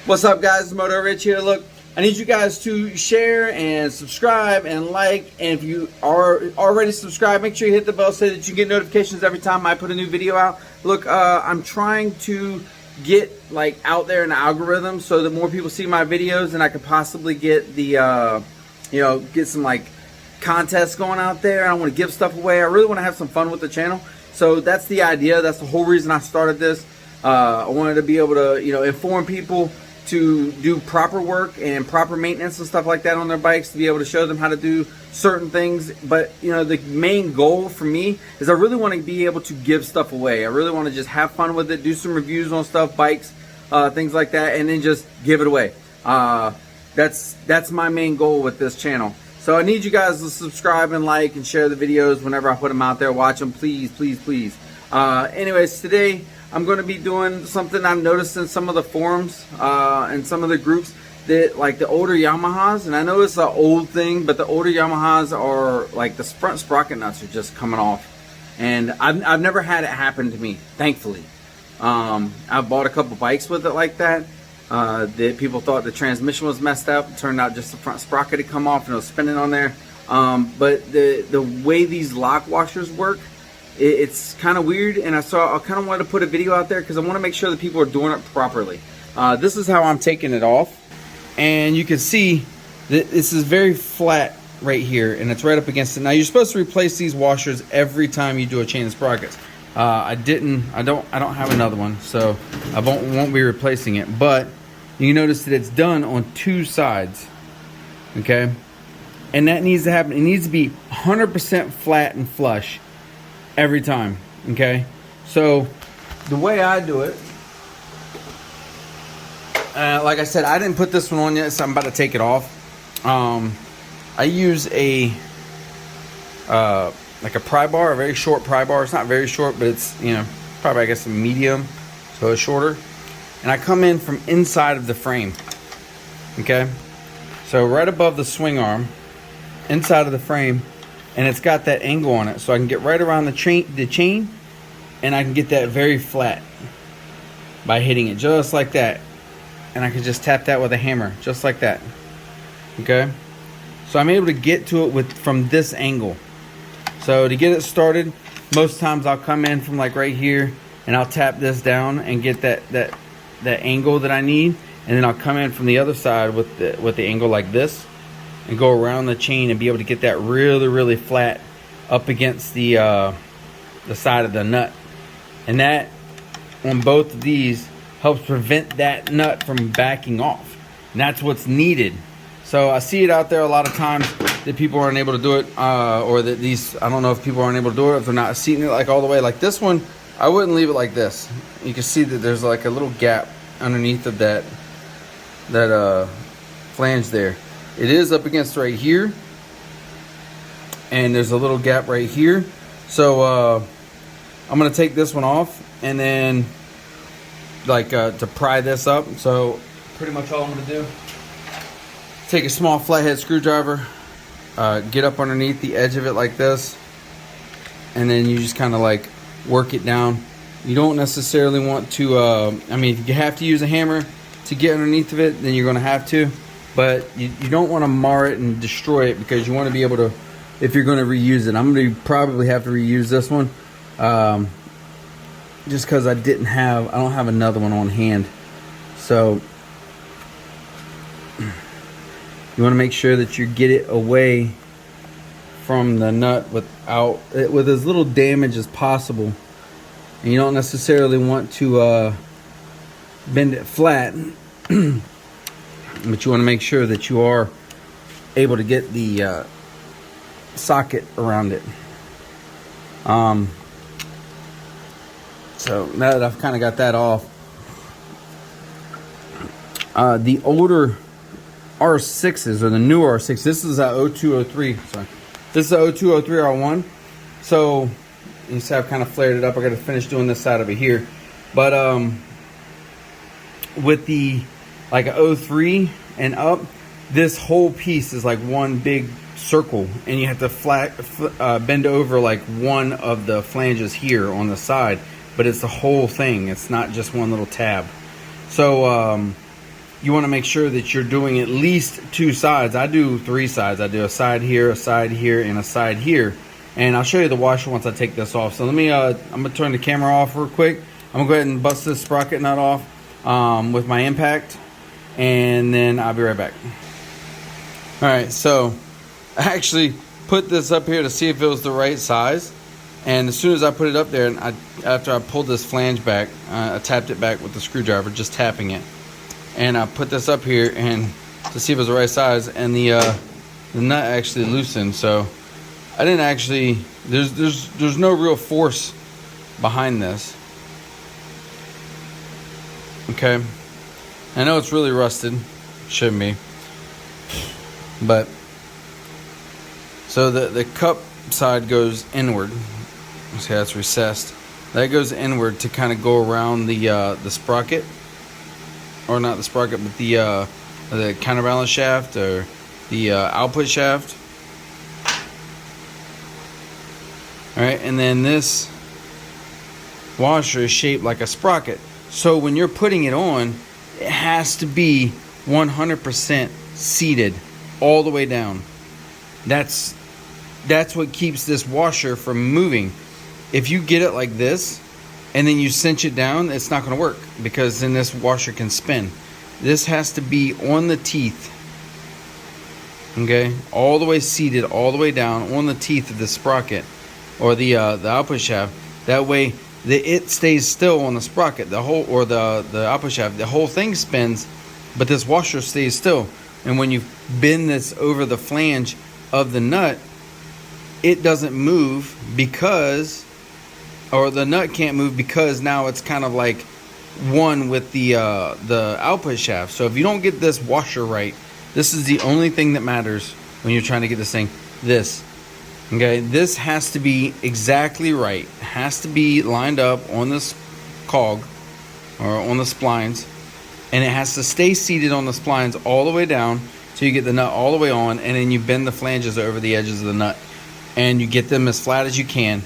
What's up, guys? It's Moto Rich here. Look, I need you guys to share and subscribe and like, and if you are already subscribed, make sure you hit the bell so that you get notifications every time I put a new video out. Look, I'm trying to get like out there in the algorithm so that more people see my videos, and I could possibly get the get some like contests going out there. I want to give stuff away. I really want to have some fun with the channel. So that's the idea. That's the whole reason I started this. I wanted to be able to inform people to do proper work and proper maintenance and stuff like that on their bikes, to be able to show them how to do certain things. But the main goal for me is I really want to be able to give stuff away. I really want to just have fun with it, do some reviews on stuff, bikes, things like that, and then just give it away. That's my main goal with this channel. So I need you guys to subscribe and like and share the videos whenever I put them out there. Watch them, please, please, please. Anyways, today I'm going to be doing something I've noticed in some of the forums and some of the groups, that like the older Yamahas, and I know it's an old thing, but the older Yamahas are like the front sprocket nuts are just coming off, and I've never had it happen to me, thankfully. I've bought a couple bikes with it like that. That people thought the transmission was messed up. It turned out just the front sprocket had come off and it was spinning on there. But the way these lock washers work, it's kind of weird, and I kind of wanted to put a video out there because I want to make sure that people are doing it properly. This is how I'm taking it off, and you can see that this is very flat right here, and it's right up against it. Now you're supposed to replace these washers every time you do a chain of sprockets. I don't have another one, so I won't be replacing it. But you notice that it's done on two sides, okay? And that needs to happen. It needs to be 100% flat and flush every time, okay? So the way I do it, like I said, I didn't put this one on yet, so I'm about to take it off. I use a like a pry bar, a very short pry bar. It's not very short, but it's probably, I guess, a medium, so it's shorter. And I come in from inside of the frame, okay? So right above the swing arm, inside of the frame, and it's got that angle on it, so I can get right around the chain, and I can get that very flat by hitting it just like that. And I can just tap that with a hammer, just like that, okay? So I'm able to get to it from this angle. So to get it started, most times I'll come in from like right here, and I'll tap this down and get that angle that I need, and then I'll come in from the other side with the angle like this, and go around the chain and be able to get that really, really flat up against the side of the nut. And that, on both of these, helps prevent that nut from backing off. And that's what's needed. So I see it out there a lot of times that people aren't able to do it, or that these, I don't know if people aren't able to do it, if they're not seating it like all the way. Like this one, I wouldn't leave it like this. You can see that there's like a little gap underneath of that flange there. It is up against right here, and there's a little gap right here. So I'm gonna take this one off, and then like to pry this up. So pretty much all I'm gonna do, take a small flathead screwdriver, get up underneath the edge of it like this, and then you just kind of like work it down. You don't necessarily want to, I mean, if you have to use a hammer to get underneath of it, then you're gonna have to. But you don't want to mar it and destroy it, because you want to be able to, if you're going to reuse it. I'm going to probably have to reuse this one, just because I don't have another one on hand. So you want to make sure that you get it away from the nut with as little damage as possible. And you don't necessarily want to bend it flat. But you want to make sure that you are able to get the socket around it. So now that I've kind of got that off, the older R6s, or the newer R6, this is a 0203. Sorry, this is a 0203 R1. So you see I've kind of flared it up. I got to finish doing this side over here, but with the like a 03 and up, this whole piece is like one big circle, and you have to bend over like one of the flanges here on the side, but it's the whole thing. It's not just one little tab. So you want to make sure that you're doing at least 2 sides. I do 3 sides. I do a side here, and a side here. And I'll show you the washer once I take this off. So let me, I'm going to turn the camera off real quick. I'm going to go ahead and bust this sprocket nut off with my impact. And then I'll be right back. Alright, so I actually put this up here to see if it was the right size. And as soon as I put it up there, and after I pulled this flange back, I tapped it back with the screwdriver, just tapping it. And I put this up here and to see if it was the right size, and the nut actually loosened. So I didn't actually, there's no real force behind this. Okay, I know it's really rusted, shouldn't be, but so the cup side goes inward. See how it's recessed. That goes inward to kind of go around the sprocket, or not the sprocket, but the counterbalance shaft or the output shaft. All right, and then this washer is shaped like a sprocket. So when you're putting it on, it has to be 100% seated all the way down. That's what keeps this washer from moving. If you get it like this and then you cinch it down, it's not going to work, because then this washer can spin. This has to be on the teeth, okay, all the way seated, all the way down on the teeth of the sprocket or the output shaft. That way it stays still on the sprocket, the whole, or the output shaft. The whole thing spins, but this washer stays still. And when you bend this over the flange of the nut, it doesn't move because, or the nut can't move, because now it's kind of like one with the output shaft. So if you don't get this washer right, this is the only thing that matters when you're trying to get this thing. Okay, this has to be exactly right. It has to be lined up on this cog or on the splines, and it has to stay seated on the splines all the way down so you get the nut all the way on, and then you bend the flanges over the edges of the nut and you get them as flat as you can,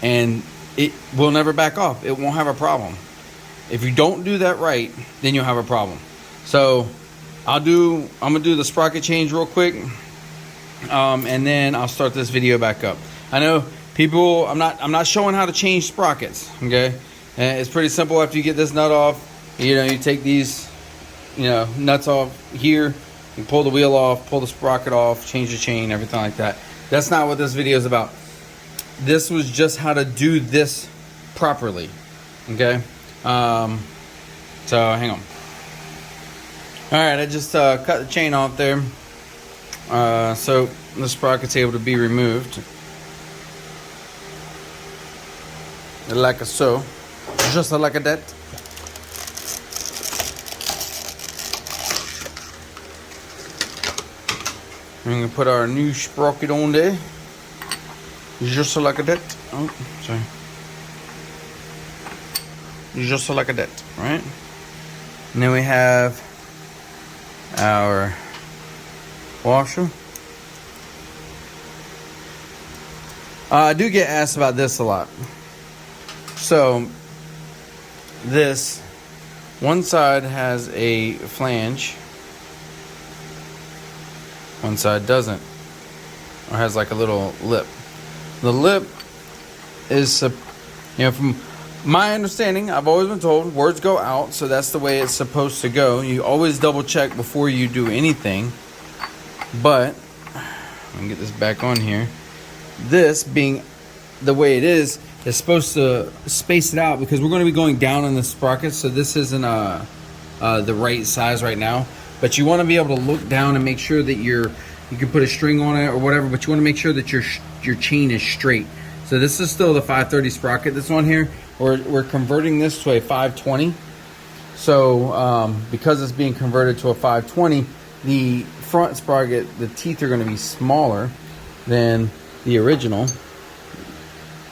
and it will never back off. It won't have a problem. If you don't do that right, then you'll have a problem. So I'm gonna do the sprocket change real quick. And then I'll start this video back up. I know people, I'm not showing how to change sprockets, okay? And it's pretty simple. After you get this nut off, you take these, nuts off here, you pull the wheel off, pull the sprocket off, change the chain, everything like that. That's not what this video is about. This was just how to do this properly, okay? So hang on. All right, I just cut the chain off there. So the sprocket's able to be removed like so, just like that. And we can put our new sprocket on there, just like that. Oh, sorry, just like that, right? And then we have our washer. I do get asked about this a lot. So this one side has a flange, one side doesn't, or has like a little lip. The lip is, from my understanding, I've always been told words go out, so that's the way it's supposed to go. You always double check before you do anything. But I'm gonna get this back on here. This being the way it is supposed to space it out, because we're going to be going down in the sprocket, so this isn't the right size right now. But you want to be able to look down and make sure that you can put a string on it or whatever, but you want to make sure that your chain is straight. So this is still the 530 sprocket that's on here. We're converting this to a 520. So because it's being converted to a 520, the front sprocket, the teeth are going to be smaller than the original.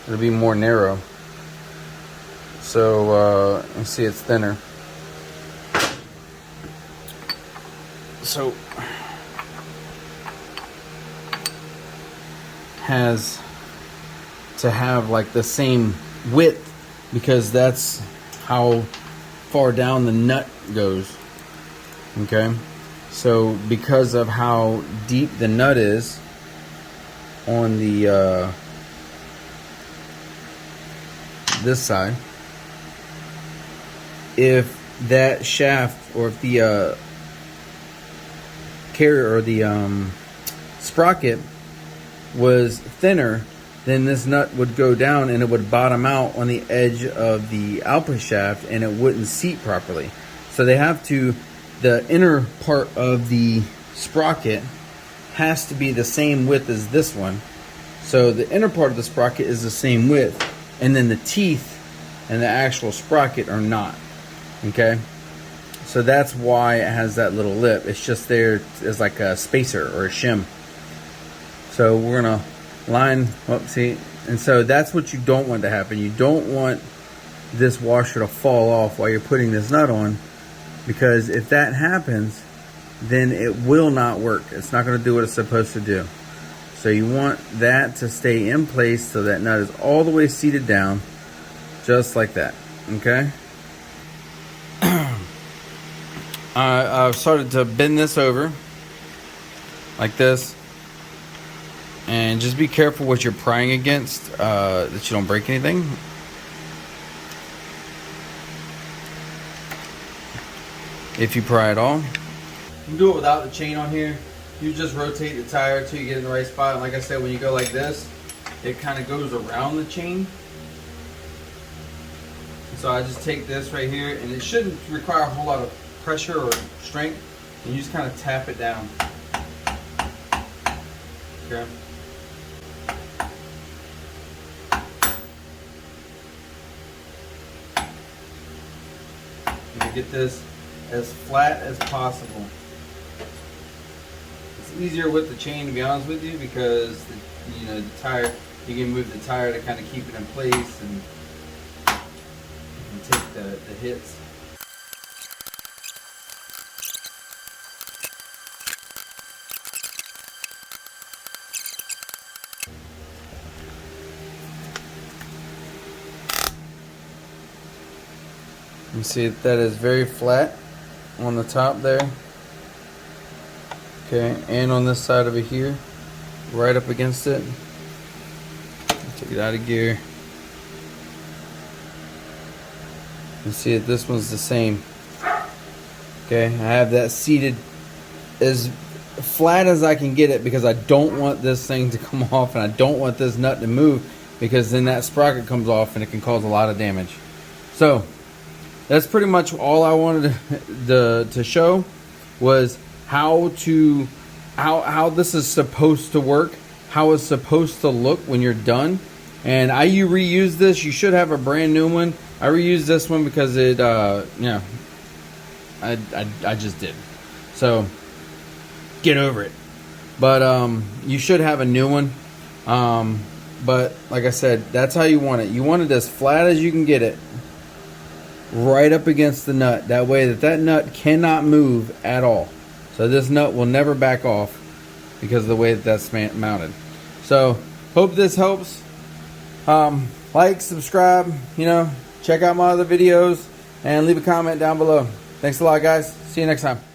It'll be more narrow. So you see it's thinner. So has to have like the same width, because that's how far down the nut goes. Okay, so because of how deep the nut is on the this side, if that shaft, or if the carrier or the sprocket was thinner, then this nut would go down and it would bottom out on the edge of the output shaft and it wouldn't seat properly. So they have to, the inner part of the sprocket has to be the same width as this one. So the inner part of the sprocket is the same width, and then the teeth and the actual sprocket are not. Okay, so that's why it has that little lip. It's just there as like a spacer or a shim. So we're gonna line up, see, and so that's what you don't want to happen. You don't want this washer to fall off while you're putting this nut on, because if that happens, then it will not work. It's not going to do what it's supposed to do. So you want that to stay in place so that nut is all the way seated down, just like that. Okay. I've started to bend this over like this, and just be careful what you're prying against, that you don't break anything. If you pry at all, you can do it without the chain on here. You just rotate the tire until you get in the right spot. And like I said, when you go like this, it kind of goes around the chain. So I just take this right here, and it shouldn't require a whole lot of pressure or strength, and you just kind of tap it down. Okay. And get this as flat as possible. It's easier with the chain, to be honest with you, because the tire, you can move the tire to kind of keep it in place and take the hits. You see that is very flat on the top there. Okay, and on this side over here, right up against it. Take it out of gear. You see that this one's the same. Okay, I have that seated as flat as I can get it, because I don't want this thing to come off, and I don't want this nut to move, because then that sprocket comes off and it can cause a lot of damage. So that's pretty much all I wanted to show, was how this is supposed to work, how it's supposed to look when you're done. And you reuse this. You should have a brand new one. I reused this one because it, I just did. So get over it. But you should have a new one. But like I said, that's how you want it. You want it as flat as you can get it, right up against the nut. That way that nut cannot move at all. So this nut will never back off because of the way that that's mounted. So hope this helps. Like, subscribe, check out my other videos, and leave a comment down below. Thanks a lot, guys. See you next time.